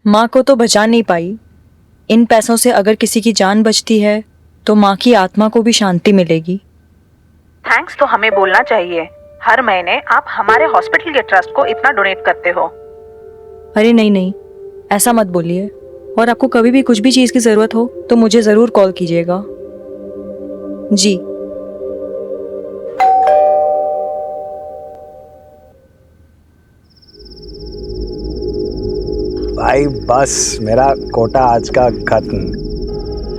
माँ को तो बचा नहीं पाई। इन पैसों से अगर किसी की जान बचती है तो माँ की आत्मा को भी शांति मिलेगी। थैंक्स तो हमें बोलना चाहिए। हर महीने आप हमारे हॉस्पिटल के ट्रस्ट को इतना डोनेट करते हो। अरे नहीं नहीं, ऐसा मत बोलिए। और आपको कभी भी कुछ भी चीज़ की ज़रूरत हो तो मुझे ज़रूर कॉल कीजिएगा। जी। भाई बस मेरा कोटा आज का खत्म।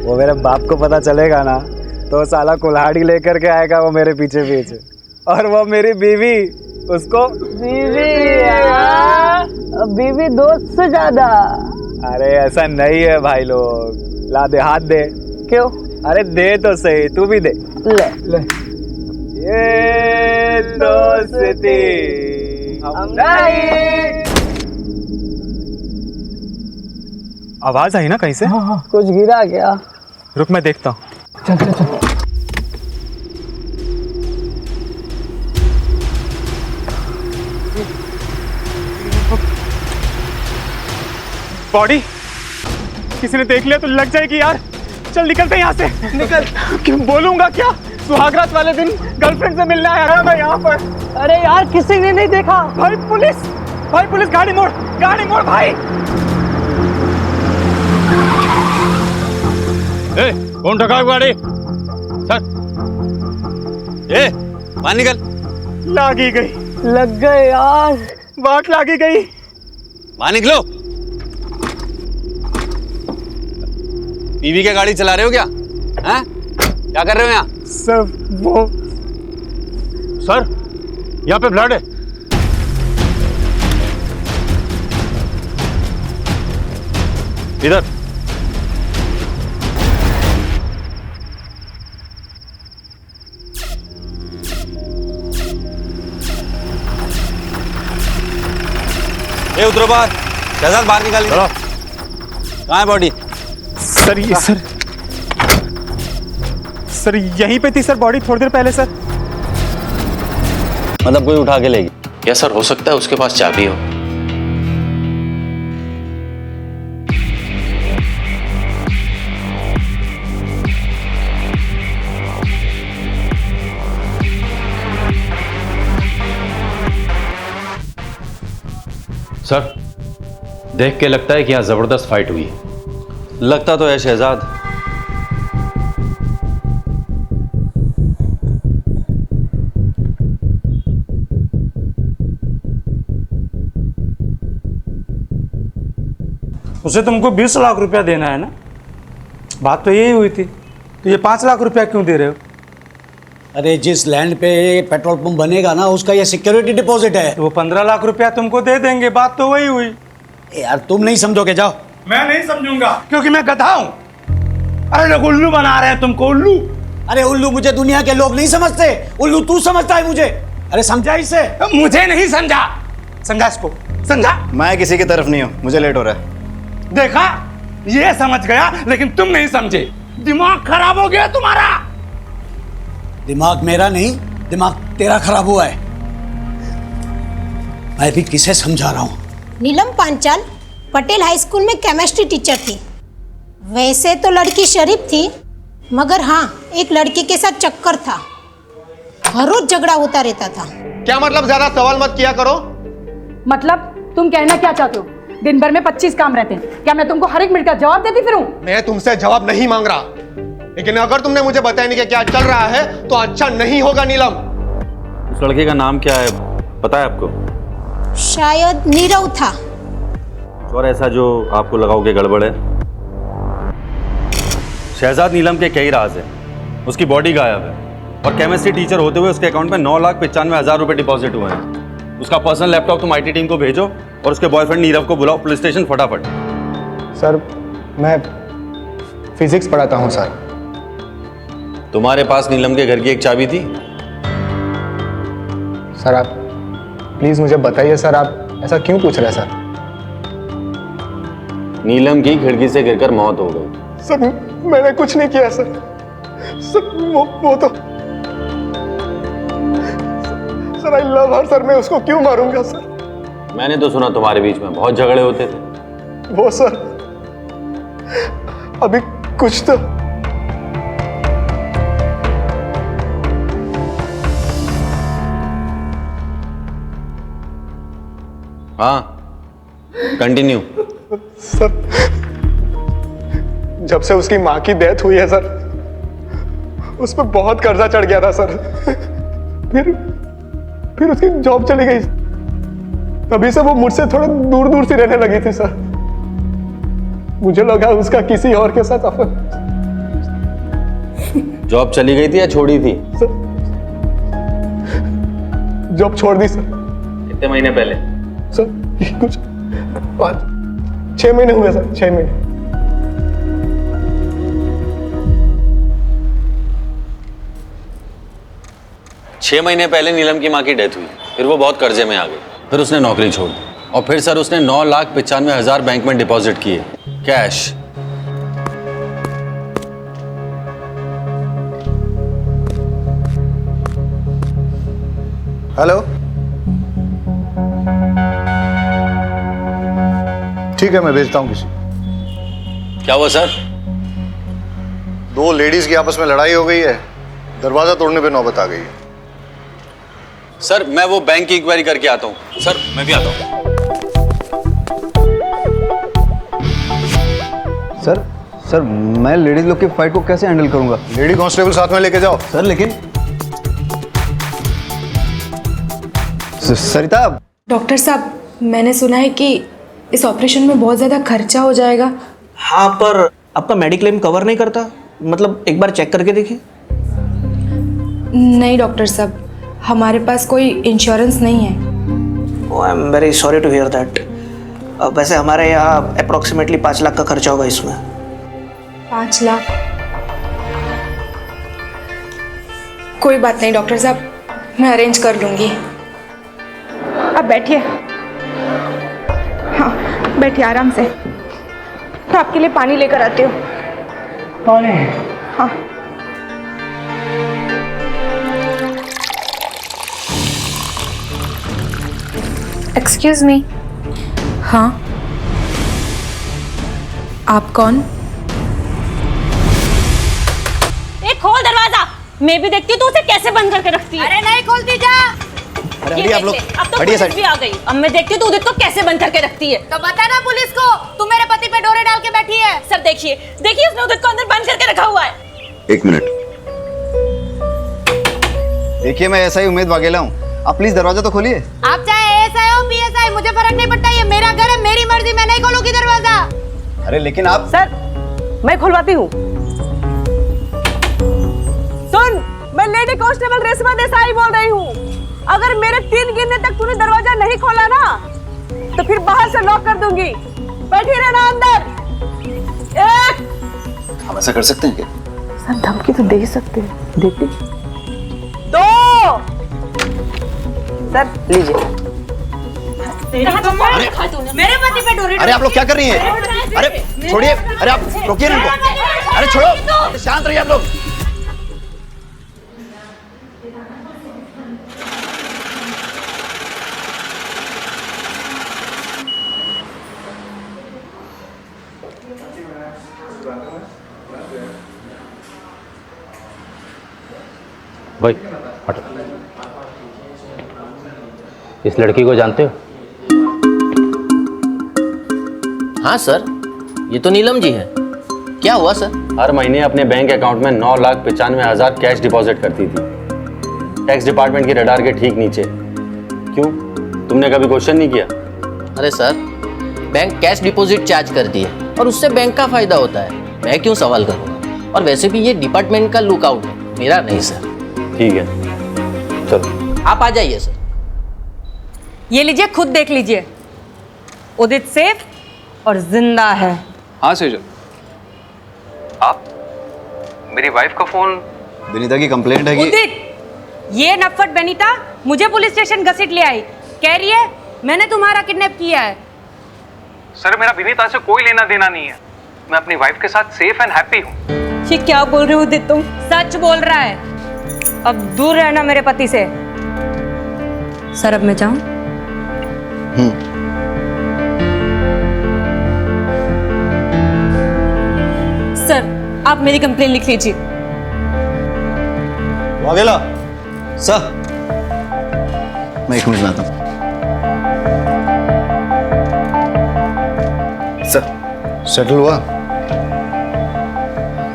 वो मेरे बाप को पता चलेगा ना तो साला कुल्हाड़ी लेकर के आएगा वो मेरे पीछे पीछे। और वो मेरी बीवी, उसको बीवी दोस्त से ज्यादा। अरे ऐसा नहीं है भाई लोग। ला दे, हाथ दे। क्यों? अरे दे तो सही, तू भी दे। ले ले। ये दोस्ती हम नहीं। आवाज आई ना कहीं से? हाँ, कुछ गिरा क्या? रुक मैं देखता हूँ। चल चल चल। बॉडी किसी ने देख लिया तो लग जाएगी यार। चल निकलते हैं यहाँ से। निकल। क्यों बोलूंगा क्या? सुहागरात वाले दिन गर्लफ्रेंड से मिलने आया था मैं यहाँ पर। अरे यार किसी ने नहीं देखा। भाई पुलिस, भाई पुलिस, गाड़ी मोड़, गाड़ी मोड़ भाई। ए, कौन ठगा गाड़ी? सर, ए, बाहर निकल। लागी गई। लग गए यार। बात लागी गई। बाहर निकलो। बीवी की गाड़ी चला रहे हो क्या? हैं? क्या कर रहे हो यहाँ? सर वो सर, यहाँ पे ब्लड है। इधर। ए, उतरो बाहर। शहजाद बाहर निकालिए। कहाँ है बॉडी? सर, ये सर यहीं पे थी सर बॉडी थोड़ी देर पहले सर। मतलब कोई उठा के लेगी? या सर हो सकता है उसके पास चाबी हो। सर, देख के लगता है कि यहाँ जबरदस्त फाइट हुई है। लगता तो है शहजाद। उसे तुमको 20 लाख रुपया देना है ना? बात तो यही हुई थी। तो ये 5 लाख रुपया क्यों दे रहे हो? अरे जिस लैंड पे पेट्रोल पंप बनेगा ना उसका ये सिक्योरिटी डिपॉजिट है। तो वो 15 लाख रुपया तुमको दे देंगे। बात तो वही हुई। यार तुम नहीं समझोगे, जाओ। मैं नहीं समझूंगा क्योंकि मैं गधा हूं। अरे लोग उल्लू बना रहे हैं तुमको, उल्लू। अरे उल्लू मुझे दुनिया के लोग नहीं समझते, उल्लू तू समझता है मुझे। अरे समझा इसे। मुझे नहीं समझा। समझा इसको, समझा। मैं किसी की तरफ नहीं हूँ, मुझे लेट हो रहा है। देखा, ये समझ गया लेकिन तुम नहीं समझे। दिमाग खराब हो गया तुम्हारा। दिमाग मेरा नहीं, दिमाग तेरा खराब हुआ है। मैं भी किसे समझा रहा हूं। नीलम पांचाल पटेल हाई स्कूल में केमिस्ट्री टीचर थी। वैसे तो लड़की शरीफ थी, मगर हाँ एक लड़के के साथ चक्कर था। हर रोज झगड़ा होता रहता था। क्या मतलब? ज्यादा सवाल मत किया करो। मतलब तुम कहना क्या चाहते हो? दिन भर में 25 काम रहते हैं, क्या मैं तुमको हर एक मिनट का जवाब देती फिरूं? मैं तुमसे जवाब नहीं मांग रहा, लेकिन अगर तुमने मुझे बताया नहीं कि क्या चल रहा है तो अच्छा नहीं होगा। नीलम, उस लड़के का नाम क्या है, पता है आपको? शायद नीरव था। और ऐसा जो आपको लगाओ कि गड़बड़ है? शहजाद नीलम के कई राज है। उसकी बॉडी गायब है और केमिस्ट्री टीचर होते हुए उसके अकाउंट में 9,95,000 रुपए डिपॉजिट हुए हैं। उसका पर्सनल लैपटॉप तुम आईटी टीम को भेजो और उसके बॉयफ्रेंड नीरव को बुलाओ पुलिस स्टेशन फटाफट। सर मैं फिजिक्स पढ़ाता हूँ सर। तुम्हारे पास नीलम के घर की एक चाबी थी? सर आप प्लीज मुझे बताइए सर, आप ऐसा क्यों पूछ रहे हैं सर? नीलम की खिड़की से गिरकर मौत हो गई। सर मैंने कुछ नहीं किया सर। सर वो तो sir I love her sir, मैं उसको क्यों मारूंगा सर? मैंने तो सुना तुम्हारे बीच में बहुत झगड़े होते थे। वो सर अभी कुछ तो हाँ कंटिन्यू। सर जब से उसकी माँ की डेथ हुई है सर, उस पर बहुत कर्जा चढ़ गया था सर। फिर उसकी जॉब चली गई, तभी से वो मुझसे थोड़ा दूर दूर से रहने लगी थी सर। मुझे लगा उसका किसी और के साथ अफेयर। जॉब चली गई थी या छोड़ी थी? सर जॉब छोड़ दी सर। कितने महीने पहले? सर कुछ 6 महीने हुए सर, 6 महीने। छह महीने पहले नीलम की माँ की डेथ हुई, फिर वो बहुत कर्जे में आ गई, फिर उसने नौकरी छोड़ दी और फिर सर उसने 9,95,000 बैंक में डिपॉजिट किए कैश। हेलो, ठीक है मैं भेजता हूं किसी। क्या हुआ सर? 2 लेडीज की आपस में लड़ाई हो गई है, दरवाजा तोड़ने पे नौबत आ गई है। सर मैं वो बैंक की इंक्वायरी करके आता हूँ। सर मैं भी आता हूँ। सर मैं लेडीज लोग की फाइट को कैसे हैंडल करूंगा? लेडी कांस्टेबल साथ में लेके जाओ। सर लेकिन सरिता। डॉक्टर साहब, मैंने सुना है कि इस ऑपरेशन में बहुत ज़्यादा खर्चा हो जाएगा। हाँ, पर आपका मेडिक्लेम कवर नहीं करता, मतलब एक बार चेक करके देखिए। नहीं डॉक्टर साहब, हमारे पास कोई इंश्योरेंस नहीं है। I am very sorry to hear that. वैसे हमारे यहाँ अप्रोक्सीमेटली 5 लाख का खर्चा होगा इसमें। 5 लाख? कोई बात नहीं डॉक्टर साहब, मैं अरेंज कर लूँगी। अब बैठिए। हाँ बैठिए आराम से। तो आपके लिए पानी लेकर आती हूँ। पानी? हाँ। Excuse me. हाँ आप कौन? खोल दरवाजा। मैं भी देखती हूँ तू उसे कैसे बंद करके रखती है। अरे नहीं खोलती जा। अरे आप लोग अब तो पुलिस भी आ गई। अब मैं देखती हूँ तू उदित को कैसे बंद करके रखती है। तो बता ना पुलिस को तू मेरे पति पे डोरे डाल के बैठी है। सर देखिए उसने उदित को अंदर बंद करके रखा हुआ है। 1 मिनट। देखिए मैं ऐसा ही उम्मीद वाघेला हूँ, आप प्लीज दरवाजा तो खोलिए। आप चाहे एसआई हो पीएसआई, मुझे फर्क नहीं पड़ता, ये मेरा घर है, मेरी मर्जी, मैं नहीं खोलूंगी दरवाजा। अरे लेकिन आप। सर मैं खुलवाती हूँ। सुन, मैं लेडी कांस्टेबल रेशमा देसाई बोल रही हूँ। अगर मेरे 3 गिनने तक तूने दरवाजा नहीं खोला ना तो फिर बाहर से लॉक कर दूंगी। बैठी रहना अंदर। 1। हम ऐसा कर सकते हैं क्या? सर धमकी तो दे ही सकते हैं, देखिए। 2। सर लीजिए। मेरे पति पे डोरे। अरे आप लोग क्या कर रही हैं? अरे छोड़िए, अरे आप रोकिए ना इनको। अरे छोड़ो, शांत रहिए आप लोग। भाई हटो। इस लड़की को जानते हो? हाँ सर, ये तो नीलम जी है। क्या हुआ सर? हर महीने अपने बैंक अकाउंट में 9,95,000 कैश डिपॉजिट करती थी, टैक्स डिपार्टमेंट के रडार के ठीक नीचे। क्यों, तुमने कभी क्वेश्चन नहीं किया? अरे sir, bank cash deposit charge करती है और उससे बैंक का फायदा होता है, मैं क्यों सवाल करूँगा? और वैसे भी ये डिपार्टमेंट का लुकआउट है, मेरा नहीं सर। ठीक है चलो आप आ जाइए सर। ये लीजिए, खुद देख लीजिए। उदित सेफ और जिंदा है। हाँ सेजल, आप मेरी वाइफ का फोन। विनीता की कंप्लेंट है कि उदित, ये नफट बेनीता मुझे पुलिस स्टेशन घसीट ले आई, कह रही है मैंने तुम्हारा किडनैप किया है। सर मेरा विनीता से कोई लेना देना नहीं है, मैं अपनी वाइफ के साथ सेफ एंड हैप्पी हूँ। ये क्या बोल रहे हो उदित तुम? सच बोल रहा है। अब दूर रहना मेरे पति से। सर अब मैं जाऊं? आप मेरी कंप्लेन लिख लीजिए। वाघेला सर, मैं 1 मिनट में आता हूँ। सर सेटल हुआ?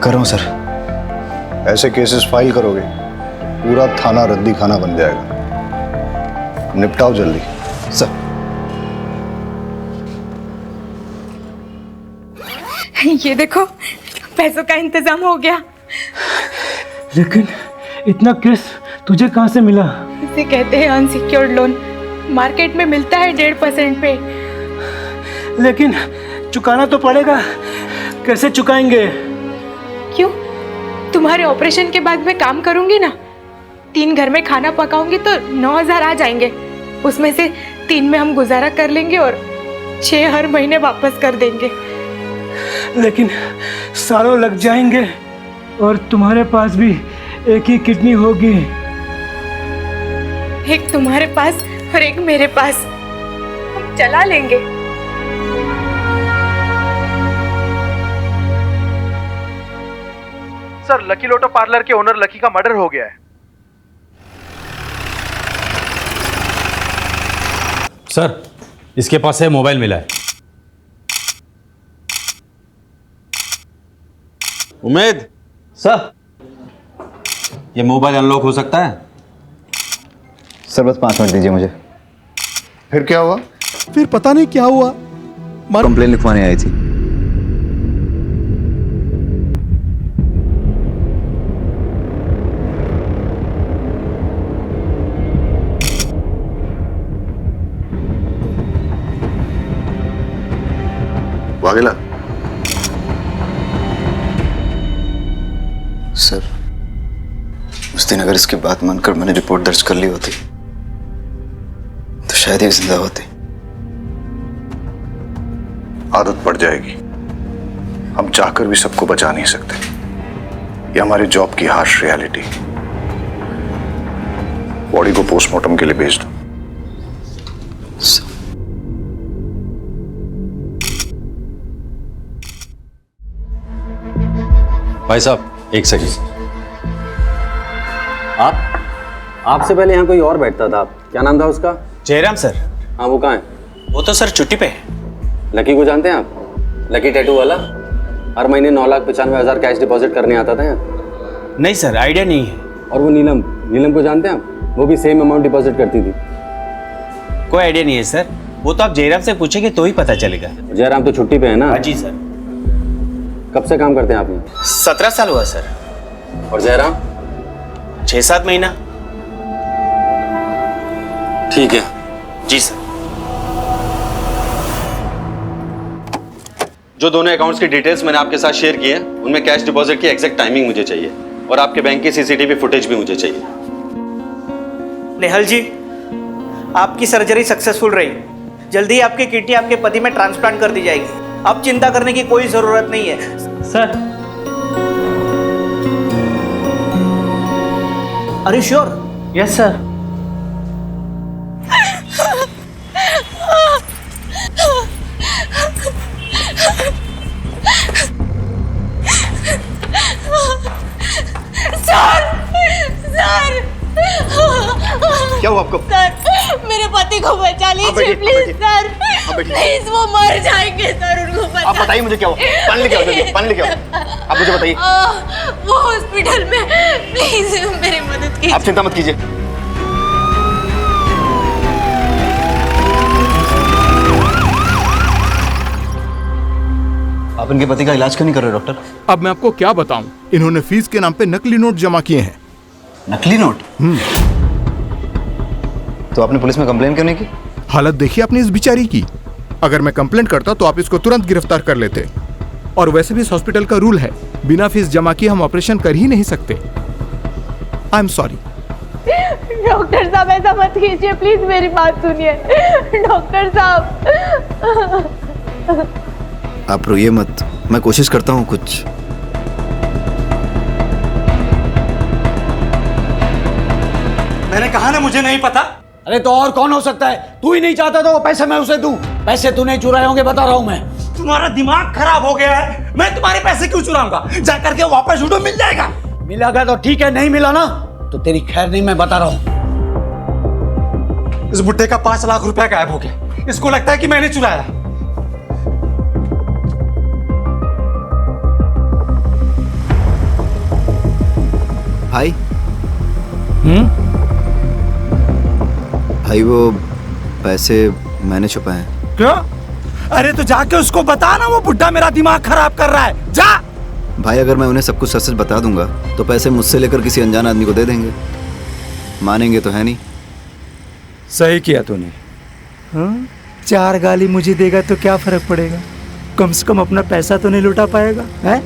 कर रहा हूँ सर। ऐसे केसेस फाइल करोगे पूरा थाना रद्दी खाना बन जाएगा। निपटाओ जल्दी सर। ये देखो, पैसों का इंतजाम हो गया। लेकिन इतना केस तुझे कहाँ से मिला? इसे कहते हैं अनसिक्योर्ड लोन। मार्केट में मिलता है 1.5% पे। लेकिन चुकाना तो पड़ेगा, कैसे चुकाएंगे? क्यों? तुम्हारे ऑपरेशन के बाद मैं काम करूंगी ना, 3 घर में खाना पकाऊंगी तो 9,000 आ जाएंगे। उसमें से 3 में हम गुजारा कर लेंगे और 6 हर महीने वापस कर देंगे। लेकिन सालों लग जाएंगे और तुम्हारे पास भी एक ही किडनी होगी। एक तुम्हारे पास और एक मेरे पास, हम चला लेंगे। सर, लकी लोटो पार्लर के ओनर लकी का मर्डर हो गया है। सर, इसके पास से मोबाइल मिला है। उमेद सर, ये मोबाइल अनलॉक हो सकता है? सर बस 5 मिनट दीजिए मुझे। फिर क्या हुआ? फिर पता नहीं क्या हुआ। कंप्लेन लिखवाने आई थी। वाघेला सर, उस दिन अगर इसकी बात मानकर मैंने रिपोर्ट दर्ज कर ली होती तो शायद ये जिंदा होती। आदत पड़ जाएगी। हम चाहकर भी सबको बचा नहीं सकते। ये हमारी जॉब की हार्श रियलिटी। बॉडी को पोस्टमार्टम के लिए भेज दो। भाई साहब, 1 सेकंड। आपसे पहले यहाँ कोई और बैठता था, क्या नाम था उसका? जयराम सर। हाँ, वो कहाँ है? वो तो सर छुट्टी पे है। लकी को जानते हैं आप? लकी टैटू वाला, हर महीने 9,95,000 कैश डिपॉजिट करने आता था यहाँ। नहीं सर, आइडिया नहीं है। और वो नीलम को जानते हैं आप? वो भी सेम अमाउंट डिपॉजिट करती थी। कोई आइडिया नहीं है सर, वो तो आप जयराम से पूछेंगे तो ही पता चलेगा। जयराम तो छुट्टी पे है ना? जी सर। कब से काम करते हैं आप यहाँ? 17 साल हुआ सर। और जयराम? 6-7 महीना। ठीक है। जी सर। जो दोनों अकाउंट्स की डिटेल्स मैंने आपके साथ शेयर की है, उनमें कैश डिपॉजिट की एग्जैक्ट टाइमिंग मुझे चाहिए और आपके बैंक की सीसीटीवी फुटेज भी मुझे चाहिए। नेहल जी, आपकी सर्जरी सक्सेसफुल रही। जल्दी ही आपकी किडनी आपके पति में ट्रांसप्लांट कर दी जाएगी। अब चिंता करने की कोई जरूरत नहीं है। Sir, are you sure? Yes sir. क्या हुआ आपको? सर, मेरे पति को बचा लीजिए प्लीज सर। प्लीज, वो मर जाएंगे सर, उनको बचा। आप बताइए मुझे क्या हुआ? पानी लेके आओ जल्दी, पानी लेके आओ। आप मुझे बताइए। वो हॉस्पिटल में, प्लीज मेरी मदद कीजिए। आप चिंता मत कीजिए। आप इनके पति का इलाज क्यों नहीं कर रहे डॉक्टर? अब मैं आपको क्या बताऊं, इन्होंने फीस के नाम पे नकली नोट जमा किए हैं। नकली नोट? तो आपने पुलिस में कंप्लेन क्यों नहीं की? हालत देखिए आपने इस बेचारी की। अगर मैं कंप्लेंट करता तो आप इसको तुरंत गिरफ्तार कर लेते। और वैसे भी इस हॉस्पिटल का रूल है, बिना फीस जमा किए हम ऑपरेशन कर ही नहीं सकते। I am sorry. डॉक्टर साहब, ऐसा मत कीजिए प्लीज, मेरी बात सुनिए। डॉक्टर साहब, आप रोइए मत, मैं कोशिश करता हूँ कुछ। मैंने कहा ना मुझे नहीं पता। अरे तो और कौन हो सकता है? तू ही नहीं चाहता तो वो पैसे मैं उसे दूं। पैसे तूने चुराए होंगे, बता रहा हूं मैं। तुम्हारा दिमाग खराब हो गया है। मैं तुम्हारे पैसे क्यों चुराऊंगा? जा करके वापस उठो, मिल जाएगा। मिलेगा तो ठीक है, नहीं मिला ना तो तेरी खैर नहीं, मैं बता रहा हूं। इस बुट्टे का 5 लाख रुपया गायब हो गया। इसको लगता है कि मैंने चुराया। भाई भाई वो पैसे मैंने छुपाए हैं। क्यों? अरे तो जाके उसको बता ना, वो बुड्ढा मेरा दिमाग खराब कर रहा है। जा। भाई अगर मैं उन्हें सब कुछ सच सच बता दूंगा तो पैसे मुझसे लेकर किसी अनजान आदमी को दे देंगे। मानेंगे तो है नहीं। सही किया तूने। हाँ? 4 गाली मुझे देगा तो क्या फर्क पड़ेगा? कम से कम अपना पैसा तो नहीं लुटा पाएगा। हैं?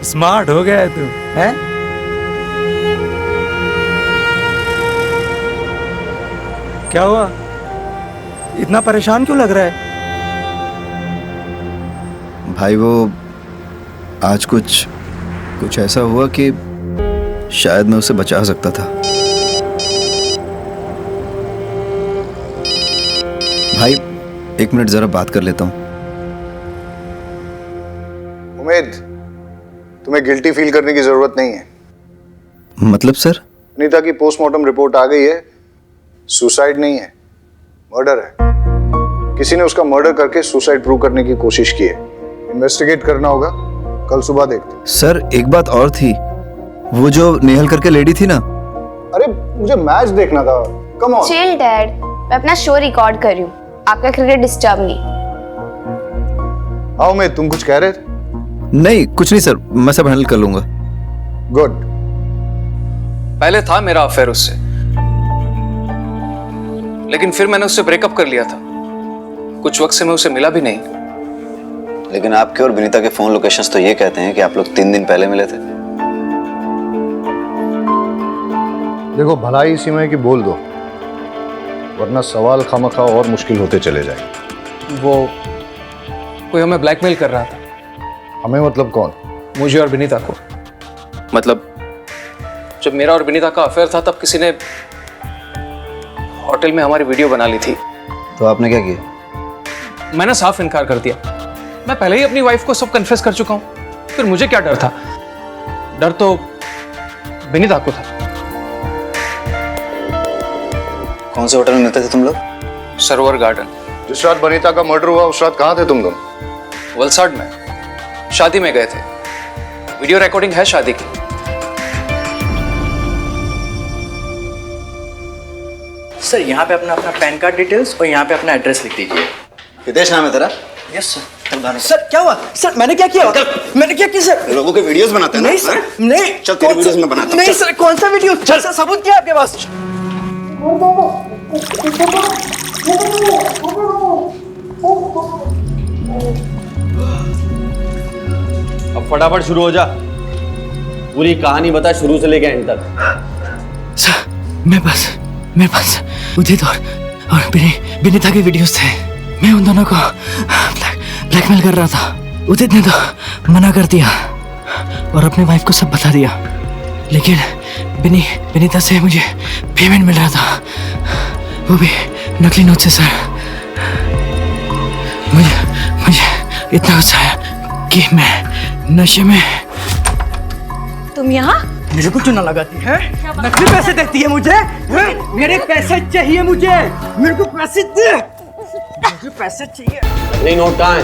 स्मार्ट हो गया है तू। हैं? क्या हुआ? इतना परेशान क्यों लग रहा है? भाई वो आज कुछ ऐसा हुआ कि शायद मैं उसे बचा सकता था। भाई 1 मिनट जरा बात कर लेता हूं। उम्मीद, तुम्हें गिल्टी फील करने की जरूरत नहीं है। मतलब सर? अनीता की पोस्टमार्टम रिपोर्ट आ गई है। सुसाइड नहीं है, मर्डर है। किसी ने उसका मर्डर करके सुसाइड प्रूव करने की कोशिश की है। इन्वेस्टिगेट करना होगा, कल सुबह देखते। सर एक बात और थी, वो जो नेहल करके लेडी थी ना। अरे मुझे मैच देखना था। Come on. चिल डैड, मैं अपना शो रिकॉर्ड कर रही हूँ, आपका क्रिकेट डिस्टर्ब नहीं। हाँ उम्मीद, तुम कुछ कह रहे थे? नहीं कुछ नहीं सर, मैं सब हैंडल कर लूंगा। गुड। पहले था मेरा अफेयर उससे, लेकिन फिर मैंने उससे ब्रेकअप कर लिया था। कुछ वक्त से मैं उसे मिला भी नहीं। लेकिन आपके और विनीता के फोन लोकेशंस तो ये कहते हैं कि आप लोग 3 दिन पहले मिले थे। देखो भलाई इसी में कि बोल दो, वरना सवाल खामखा और मुश्किल होते चले जाएंगे। वो कोई हमें ब्लैकमेल कर रहा था। हमें मतलब कौन? मुझे और विनीता को। मतलब जब मेरा और विनीता का अफेयर था तब किसी ने होटल में हमारी वीडियो बना ली थी। तो आपने क्या किया? मैंने साफ इनकार कर दिया। मैं पहले ही अपनी वाइफ को सब कन्फेस कर चुका हूं, फिर मुझे क्या डर था? डर तो विनीता को था। कौन से होटल में मिलते थे तुम लोग? सरोवर गार्डन। जिस रात वनीता का मर्डर हुआ उस रात कहाँ थे तुम लोग? वलसाड में शादी में गए थे। वीडियो रिकॉर्डिंग है शादी की। सर यहाँ पे अपना पैन कार्ड डिटेल्स और यहाँ पे अपना एड्रेस लिख दीजिए। हितेश नाम है तेरा? Yes sir. सर क्या हुआ? सर मैंने क्या किया? मैंने क्या किया सर? लोगों के वीडियोस बनाते हैं ना? नहीं सर, नहीं। चल तेरे वीडियोस में बनाता हूं। नहीं सर, कौन सा वीडियो? चल सर, सबूत क्या है आपके पास? अब फटाफट शुरू हो जा, पूरी कहानी बता शुरू से लेकर एंड तक। सर मेरे पास उदित और विनीता के वीडियोस थे। मैं उन दोनों को ब्लैकमेल कर रहा था। उदित ने तो मना कर दिया और अपने वाइफ को सब बता दिया, लेकिन विनीता से मुझे पेमेंट मिल रहा था, वो भी नकली नोट से। सर मुझे इतना गुस्सा आया कि मैं नशे में। तुम यहाँ? मेरे को चुना लगाती है? नकली पैसे देती है मुझे? मेरे पैसे चाहिए मुझे, मेरे को पैसे दे, मुझे पैसे चाहिए। नकली नोट कहाँ है?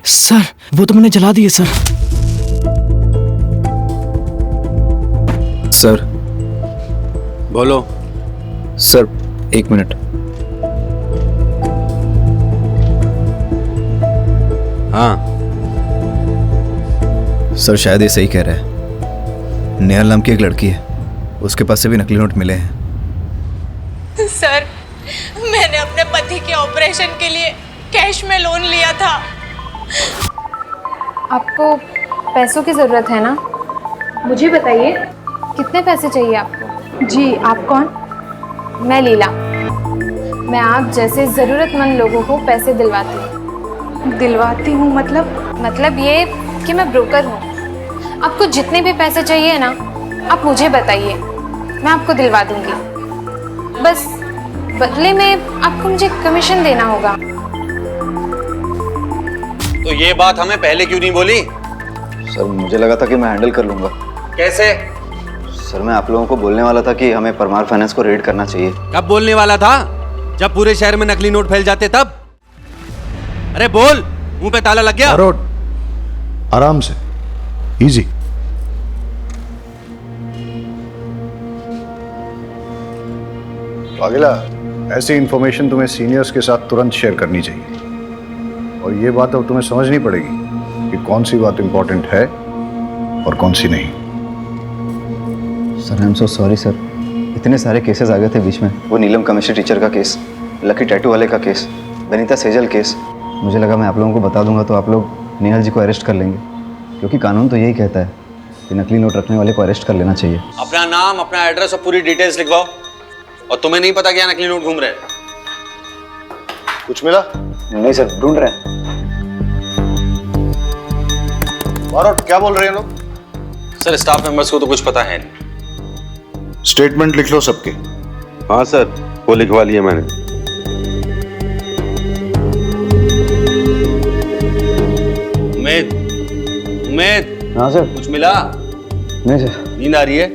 सर वो तो मैंने जला दिए सर। सर बोलो। Sir 1 minute. हाँ सर शायद ये सही कह रहा है। नेहल नाम की एक लड़की है, उसके पास से भी नकली नोट मिले हैं। सर मैंने अपने पति के ऑपरेशन के लिए कैश में लोन लिया था। आपको पैसों की ज़रूरत है ना? मुझे बताइए कितने पैसे चाहिए आपको? जी आप कौन? मैं लीला। मैं आप जैसे ज़रूरतमंद लोगों को पैसे दिलवाती हूँ। दिलवाती हूँ मतलब ये कि मैं ब्रोकर हूँ। आपको जितने भी पैसे चाहिए ना, आप मुझे बताइए, मैं आपको दिलवा दूँगी। बस बदले में आपको मुझे कमीशन देना होगा। तो ये बात हमें पहले क्यों नहीं बोली? सर मुझे लगा था कि मैं हैंडल कर लूंगा। कैसे? सर मैं आप लोगों को बोलने वाला था कि हमें परमार फाइनेंस को रेड करना चाहिए। कब बोलने वाला था? जब पूरे शहर में नकली नोट फैल जाते तब। अरे बोल, मुंह पे ताला लग गया। आराम से, इजी। अगला, ऐसी इंफॉर्मेशन तुम्हें सीनियर्स के साथ तुरंत शेयर करनी चाहिए, और ये बात अब तुम्हें समझनी पड़ेगी कि कौन सी बात इंपॉर्टेंट है और कौन सी नहीं। Sir I am so sorry sir, इतने सारे केसेस आ गए थे बीच में। वो नीलम केमिस्ट्री टीचर का केस, लकी टैटू वाले का केस, बनीता सेजल केस। मुझे लगा मैं आप लोगों को बता दूंगा तो आप लोग नेहल जी को अरेस्ट कर लेंगे, क्योंकि कानून तो यही कहता है कि नकली नोट रखने वाले को अरेस्ट कर लेना चाहिए। अपना नाम, अपना एड्रेस और पूरी डिटेल्स लिखवाओ। और तुम्हें नहीं पता क्या नकली नोट घूम रहे हैं? कुछ मिला? नहीं सर, ढूंढ रहे हैं। बारोट, क्या बोल रहे हैं लोग? सर स्टाफ मेंबर्स को तो कुछ पता है नहीं। स्टेटमेंट लिख लो सबके। हाँ सर, वो लिखवा लिया मैंने। उमेद, हाँ सर। कुछ मिला? नहीं सर। नींद आ रही है?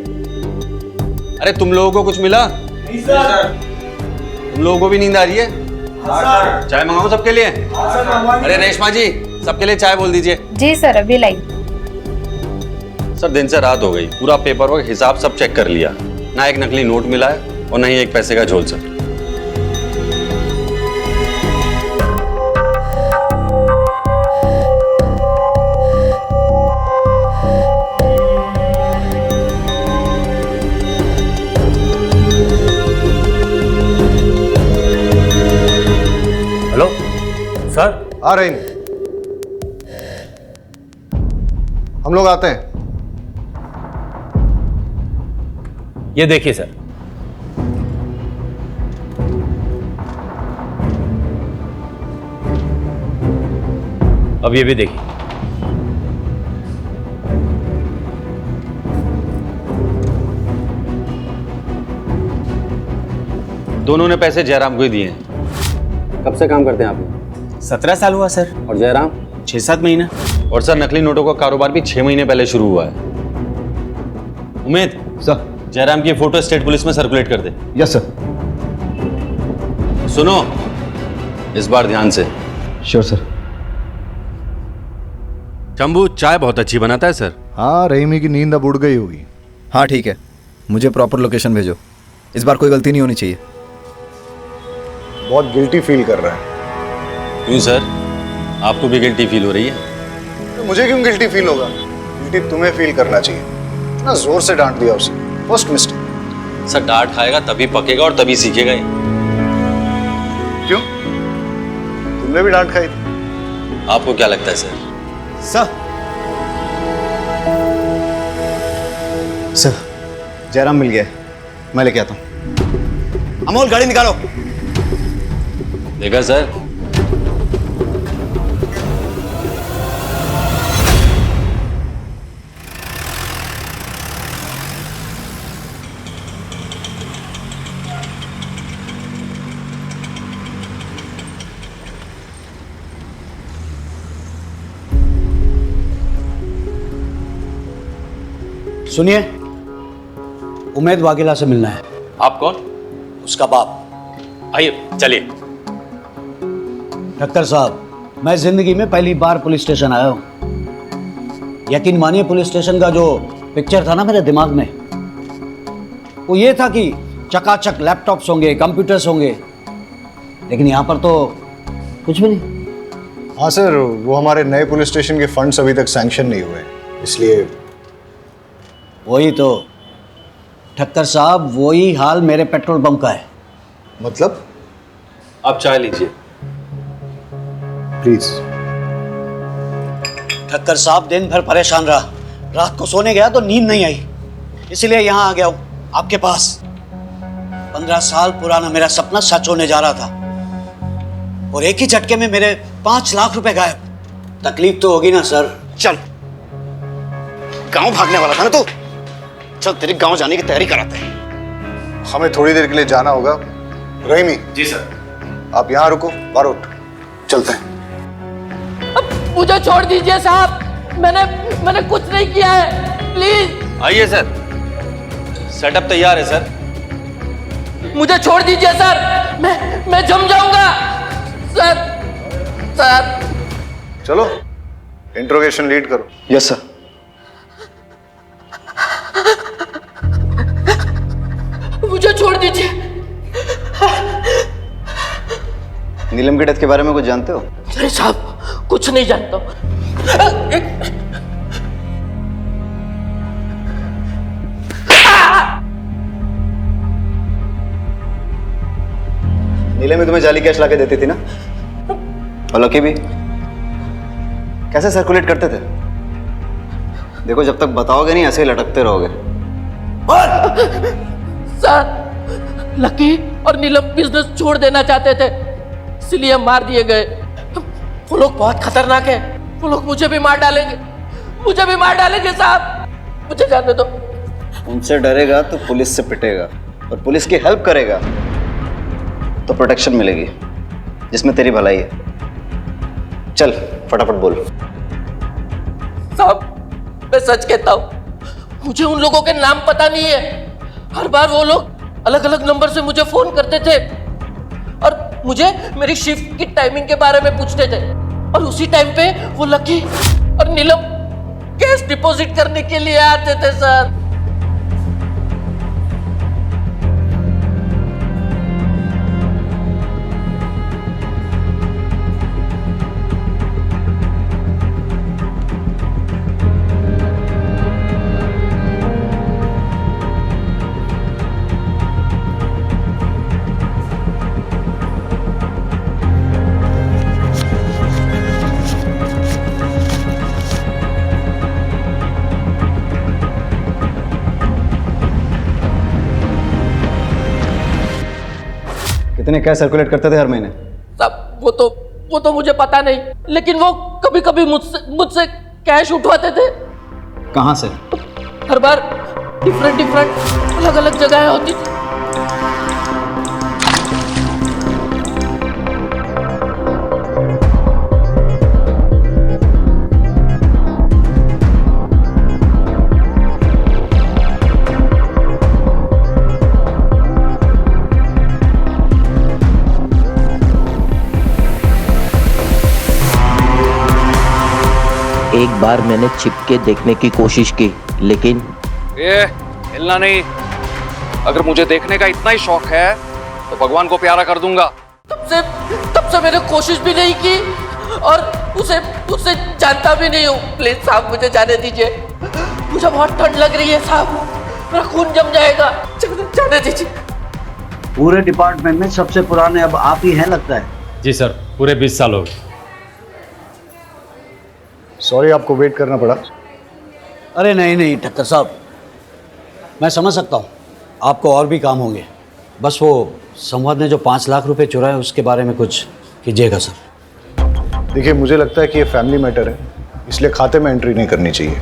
अरे तुम लोगों को कुछ मिला? नहीं सर। तुम लोगों को भी नींद आ रही है? हाँ सर। चाय मंगाऊं सबके लिए? हाँ सर। अरे रेशमा जी, सबके लिए चाय बोल दीजिए। जी सर, अभी लाई। सर दिन से रात हो गई, पूरा पेपर वर्क हिसाब सब चेक कर लिया, ना एक नकली नोट मिला है और ना ही एक पैसे का झोल। Sir hello sir. आ रहे हैं, हम लोग आते हैं। ये देखिए सर, अब ये भी देखिए। दोनों ने पैसे जयराम को ही दिए हैं। कब से काम करते हैं आप लोग? 17 साल हुआ सर। और जयराम? 6-7 महीना। और सर नकली नोटों का कारोबार भी 6 महीने पहले शुरू हुआ है। उमेद सर, जयराम की फोटो स्टेट पुलिस में सर्कुलेट कर दे। Yes sir. सुनो, इस बार ध्यान से। Sure sir. शंभू चाय बहुत अच्छी बनाता है सर। हाँ, रहीमी की नींद अब उड़ गई होगी। हाँ ठीक है, मुझे प्रॉपर लोकेशन भेजो, इस बार कोई गलती नहीं होनी चाहिए। बहुत गिल्टी फील कर रहा है। क्यों सर, आपको भी गिल्टी फील हो रही है? तो मुझे क्यों गिल्टी फील होगा? गिल्टी तुम्हें फील करना चाहिए। इतना जोर से डांट दिया उसे, फर्स्ट मिस्टेक। सर डांट खाएगा तभी पकेगा और तभी सीखेगा। क्यों, तुमने भी डांट खाई थी? आपको क्या लगता है सर? सर, जयराम मिल गया, मैं लेके आता हूँ। अमोल गाड़ी निकालो। देखा सर, सुनिए, उमेद वाघेला से मिलना है। आप कौन? उसका बाप। आइए चलिए। डॉक्टर साहब, मैं जिंदगी में पहली बार पुलिस स्टेशन आया हूँ। यकीन मानिए, पुलिस स्टेशन का जो पिक्चर था ना मेरे दिमाग में, वो ये था कि चकाचक लैपटॉप्स होंगे, कंप्यूटर्स होंगे, लेकिन यहाँ पर तो कुछ भी नहीं। हाँ सर, वो हमारे नए पुलिस स्टेशन के फंड्स अभी तक सैंक्शन नहीं हुए, इसलिए। वही तो ठक्कर साहब, वही हाल मेरे पेट्रोल पंप का है। मतलब? आप चाय लीजिए प्लीज। ठक्कर साहब दिन भर परेशान रहा, रात को सोने गया तो नींद नहीं आई, इसलिए यहाँ आ गया हूँ आपके पास। 15 साल पुराना मेरा सपना सच होने जा रहा था, और एक ही झटके में मेरे 5 लाख रुपए गायब। तकलीफ तो होगी ना सर। चल, गांव भागने वाला था ना तू, चल तेरी गांव जाने की तैयारी कराते हैं। हमें थोड़ी देर के लिए जाना होगा। रहीमी। जी सर। आप यहाँ रुको, बारोट चलते हैं। मुझे छोड़ दीजिए साहब, मैंने कुछ नहीं किया है, प्लीज। आइए सर, सेटअप तैयार है सर। मुझे छोड़ दीजिए सर, मैं जम जाऊंगा सर। चलो इंट्रोगेशन लीड करो। Yes sir. मुझे छोड़ दीजिए। नीलम की डेथ के बारे में कुछ जानते हो? नहीं साहब, कुछ नहीं जानता हूं। नीलम ही तुम्हें जाली कैश लाके देती थी ना? और लकी भी? कैसे सर्कुलेट करते थे? देखो जब तक बताओगे नहीं ऐसे ही लटकते रहोगे। सर, लकी और नीलम बिजनेस छोड़ देना चाहते थे, इसलिए मार दिए गए। वो लोग बहुत खतरनाक है, वो लोग मुझे भी मार डालेंगे साहब, मुझे जाने दो। उनसे डरेगा तो पुलिस से पिटेगा, और पुलिस की हेल्प करेगा तो प्रोटेक्शन मिलेगी, जिसमें तेरी भलाई है। चल फटाफट बोल। साहब, मैं सच कहता हूँ, मुझे उन लोगों के नाम पता नहीं है। हर बार वो लोग अलग अलग नंबर से मुझे फोन करते थे और मुझे मेरी शिफ्ट की टाइमिंग के बारे में पूछते थे, और उसी टाइम पे वो लकी और नीलम कैश डिपॉजिट करने के लिए आते थे सर। कितने कैश सर्कुलेट करते थे हर महीने? साहब, वो तो मुझे पता नहीं, लेकिन वो कभी कभी मुझसे कैश उठवाते थे। कहाँ से? हर बार डिफरेंट अलग अलग जगह होती थी। एक बार मैंने छिप के देखने की कोशिश की, लेकिन हिलना नहीं। अगर मुझे देखने का इतना ही शौक है तो भगवान को प्यारा कर दूंगा। तब से मैंने कोशिश भी नहीं की और उसे जानता भी नहीं हूँ। प्लीज साहब, मुझे जाने दीजिए, मुझे बहुत ठंड लग रही है साहब, मेरा खून जम जाएगा, जाने दीजिए। पूरे डिपार्टमेंट में सबसे पुराने अब आप ही हैं लगता है। जी सर, पूरे 20 साल हो गए। सॉरी आपको वेट करना पड़ा। अरे नहीं ठक्कर साहब, मैं समझ सकता हूँ आपको और भी काम होंगे। बस वो संवाद ने जो 5 लाख रुपए चुराए उसके बारे में कुछ कीजिएगा सर। देखिए मुझे लगता है कि ये फैमिली मैटर है, इसलिए खाते में एंट्री नहीं करनी चाहिए।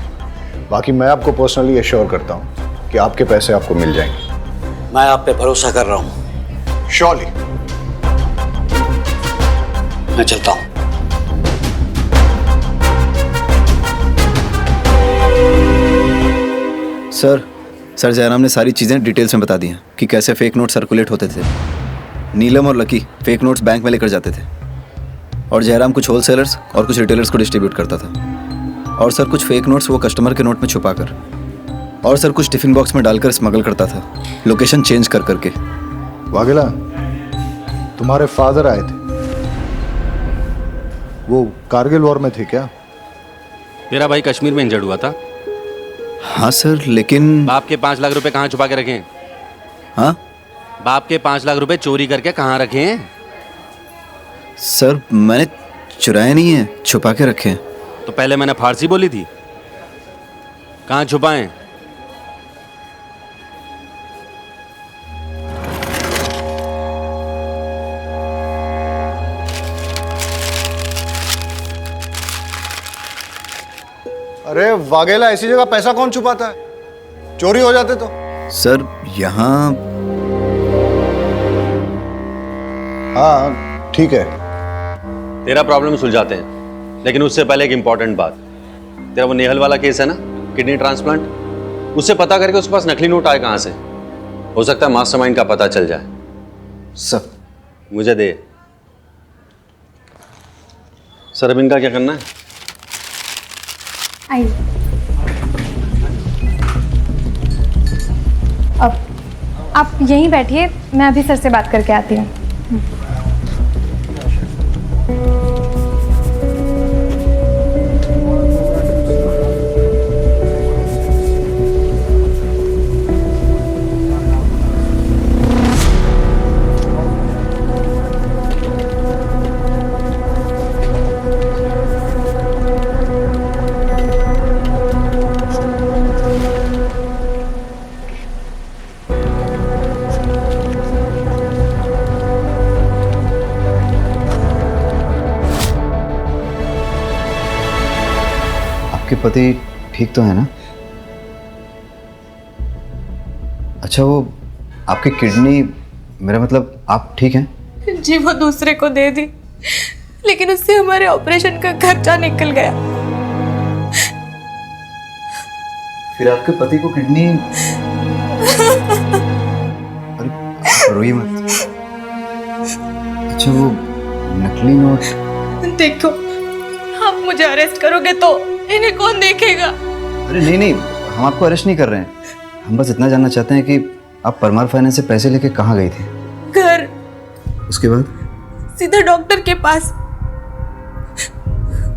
बाकी मैं आपको पर्सनली एश्योर करता हूँ कि आपके पैसे आपको मिल जाएंगे। मैं आप पे भरोसा कर रहा हूँ। श्योरली। मैं चलता हूँ। सर जयराम ने सारी चीज़ें डिटेल्स में बता दी हैं कि कैसे फेक नोट सर्कुलेट होते थे। नीलम और लकी फेक नोट्स बैंक में लेकर जाते थे, और जयराम कुछ होलसेलर्स और कुछ रिटेलर्स को डिस्ट्रीब्यूट करता था। और सर कुछ फेक नोट्स वो कस्टमर के नोट में छुपाकर, और सर कुछ टिफिन बॉक्स में डालकर स्मगल करता था, लोकेशन चेंज कर करके। वाघेला, तुम्हारे फादर आए थे, वो कारगिल वॉर में थे क्या? मेरा भाई कश्मीर में इंजर्ड हुआ था। हाँ सर, लेकिन बाप के 5 लाख रुपए कहाँ छुपा के रखे हैं? हाँ, बाप के 5 लाख रुपए चोरी करके कहाँ रखे हैं? सर मैंने चुराए नहीं है, छुपा के रखे हैं। तो पहले मैंने फारसी बोली थी, कहाँ छुपाएं? अरे वाघेला, ऐसी जगह पैसा कौन छुपाता है? चोरी हो जाते तो। सर यहाँ हाँ ठीक है, तेरा प्रॉब्लम सुलझाते हैं, लेकिन उससे पहले एक इंपॉर्टेंट बात, तेरा वो नेहल वाला केस है ना, किडनी ट्रांसप्लांट, उससे पता करके उसके पास नकली नोट आए कहाँ से। हो सकता है मास्टरमाइंड का पता चल जाए। सर मुझे दे। सर अब इनका क्या करना है? आइए। अब आप यहीं बैठिए, मैं अभी सर से बात करके आती हूँ। आपके पति ठीक तो है ना? अच्छा, वो आपकी किडनी, मेरा मतलब आप ठीक हैं? जी वो दूसरे को दे दी, लेकिन उससे हमारे ऑपरेशन का खर्चा निकल गया। फिर आपके पति को किडनी, अरे रोइए मत। अच्छा, वो नकली नोट, देखो आप मुझे अरेस्ट करोगे तो इन्हें कौन देखेगा? अरे नहीं नहीं, हम आपको अरेस्ट नहीं कर रहे हैं। हम बस इतना जानना चाहते हैं कि आप परमार फाइनेंस से पैसे लेके कहाँ गई थी? घर। उसके बाद? सीधा डॉक्टर के पास।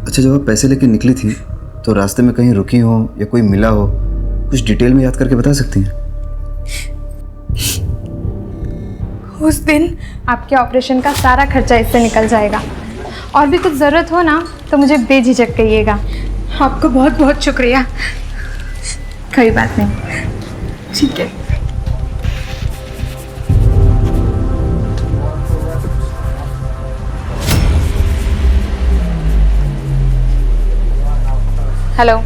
अच्छा, जब आप पैसे लेके निकली थी तो रास्ते में कहीं रुकी हो या कोई मिला हो, कुछ डिटेल में याद करके बता सकती हैं? उस दिन आपके ऑपरेशन का सारा खर्चा इससे निकल जाएगा। और भी कुछ ज़रूरत हो ना तो मुझे बेझिझक कहिएगा। आपका बहुत बहुत शुक्रिया। कोई बात नहीं, ठीक है। हेलो,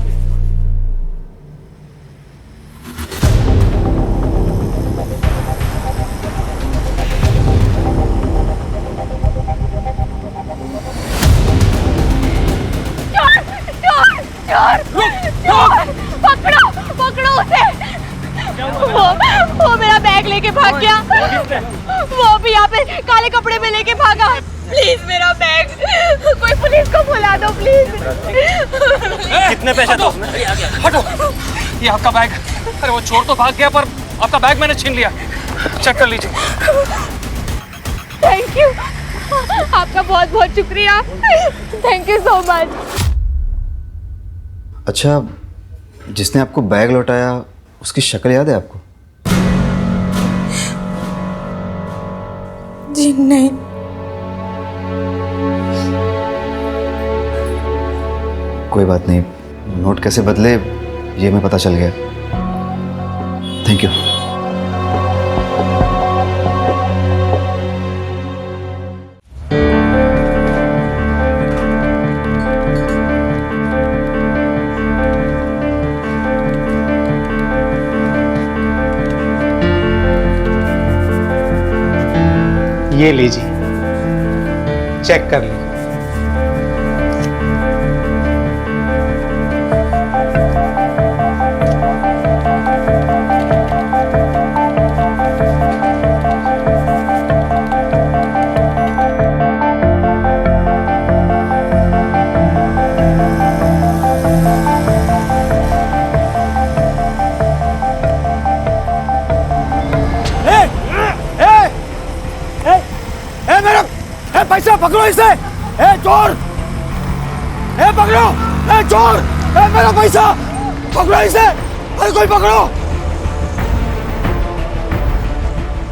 पकड़ो पकड़ो उसे। वो मेरा बैग लेके भाग गया। वो भी यहाँ पे काले कपड़े में लेके भागा। प्लीज मेरा बैग, कोई पुलिस को बुला दो प्लीज। कितने पैसे दो? हटो, ये आपका बैग। अरे वो चोर तो भाग गया पर आपका बैग मैंने छीन लिया। चेक कर लीजिए। थैंक यू, आपका बहुत बहुत शुक्रिया। Thank you so much. अच्छा, जिसने आपको बैग लौटाया उसकी शक्ल याद है आपको? जी नहीं। कोई बात नहीं, नोट कैसे बदले ये हमें पता चल गया। Thank you. ये लीजिए, चेक कर लीजिए। पैसा पकड़ो इसे। ए चोर, ए पकड़ो, ए चोर, ए मेरा पैसा पकड़ो इसे। अरे कोई पकड़ो।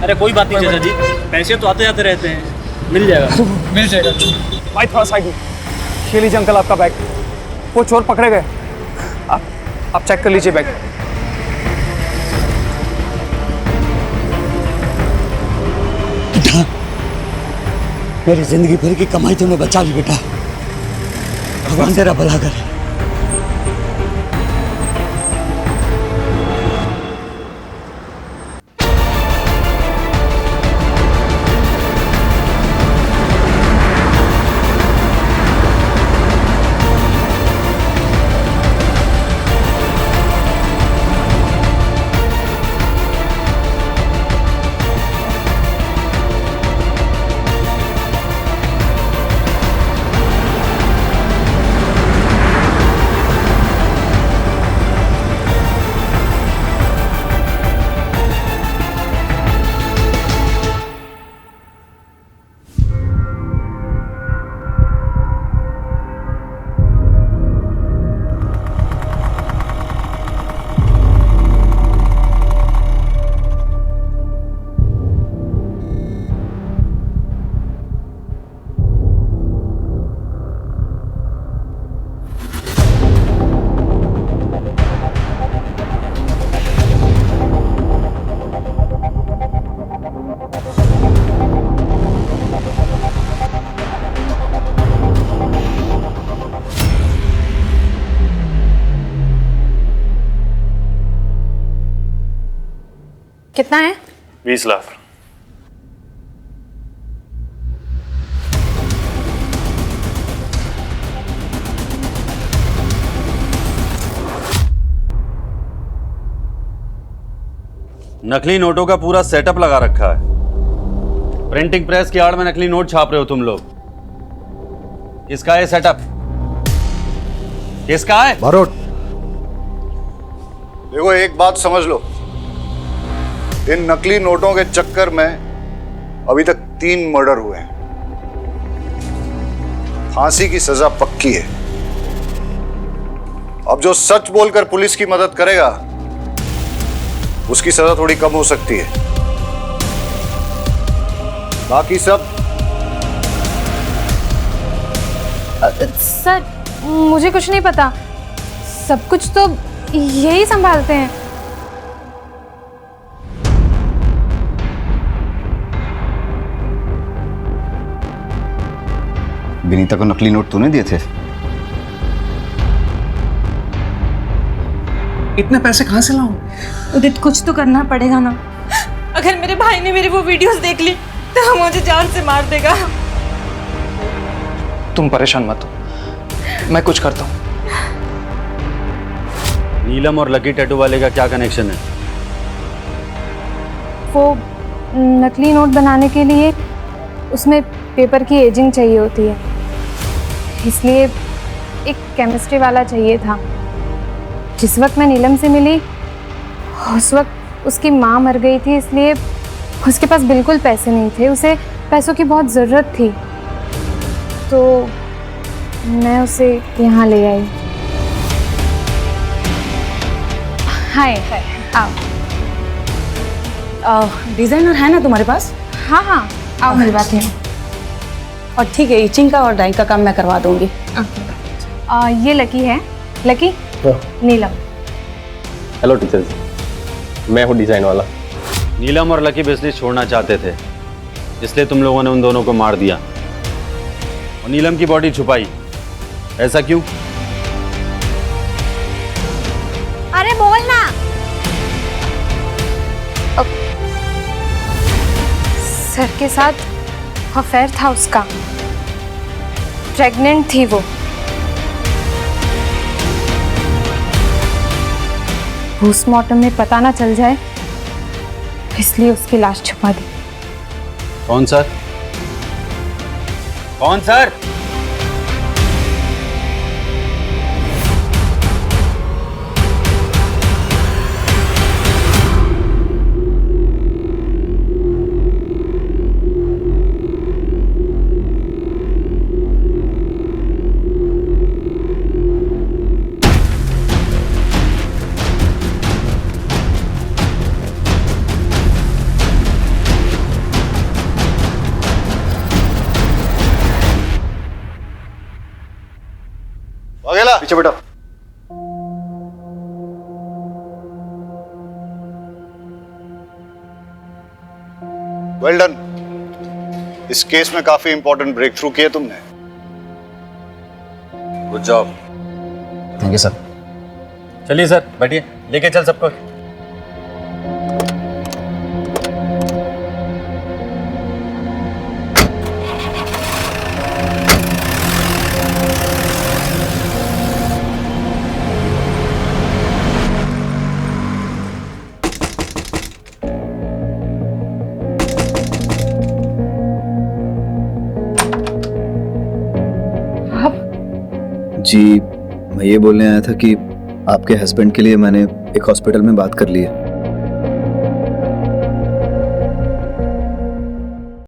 अरे कोई बात नहीं चाचा जी, पैसे तो आते जाते रहते हैं, मिल जाएगा। मिल जाएगा। भाई थोड़ा साइड में। ये लीजिए अंकल आपका बैग। वो चोर पकड़े गए। आप चेक कर लीजिए बैग। मेरी जिंदगी भर की कमाई तूने बचा ली बेटा। भगवान तेरा भला करे। कितना है? 20 लाख। नकली नोटों का पूरा सेटअप लगा रखा है। प्रिंटिंग प्रेस की आड़ में नकली नोट छाप रहे हो तुम लोग। किसका है सेटअप? किसका है? बारोट, देखो एक बात समझ लो, इन नकली नोटों के चक्कर में अभी तक 3 मर्डर हुए हैं। फांसी की सजा पक्की है। अब जो सच बोलकर पुलिस की मदद करेगा उसकी सजा थोड़ी कम हो सकती है। बाकी सब सर मुझे कुछ नहीं पता, सब कुछ तो यही संभालते हैं। विनीता को नकली नोट तूने दिए थे? इतने पैसे कहां से लाऊं? उदित कुछ तो करना पड़ेगा ना। अगर मेरे भाई ने मेरी वो वीडियोस देख ली तो मुझे जान से मार देगा। तुम परेशान मत हो, मैं कुछ करता हूं। नीलम और लकी टैटू वाले का क्या कनेक्शन है? वो नकली नोट बनाने के लिए उसमें पेपर की एजिंग चाहिए होती है, इसलिए एक केमिस्ट्री वाला चाहिए था। जिस वक्त मैं नीलम से मिली उस वक्त उसकी माँ मर गई थी, इसलिए उसके पास बिल्कुल पैसे नहीं थे। उसे पैसों की बहुत ज़रूरत थी, तो मैं उसे यहाँ ले आई। हाय हाय, आओ। डिजाइनर है ना तुम्हारे पास? हाँ हाँ, आओ मेरी बात है। और ठीक है, इचिंग का और डाइंग का काम मैं करवा दूंगी। ये लकी है। लकी, नीलम। हेलो टीचर जी, मैं हूँ डिजाइन वाला। नीलम और लकी बिजनेस छोड़ना चाहते थे, इसलिए तुम लोगों ने उन दोनों को मार दिया और नीलम की बॉडी छुपाई। ऐसा क्यों? अरे बोल ना। सर के साथ अफेयर था उसका, प्रेग्नेंट थी वो। पोस्टमार्टम में पता ना चल जाए इसलिए उसकी लाश छुपा दी। कौन सर? कौन सर? वाघेला, पीछे बेटा। Well done. इस केस में काफी इंपॉर्टेंट ब्रेक थ्रू किए तुमने। Good job. Thank you sir. चलिए सर, बैठिए, लेके चल सबको। जी, मैं ये बोलने आया था कि आपके हस्बैंड के लिए मैंने एक हॉस्पिटल में बात कर ली है।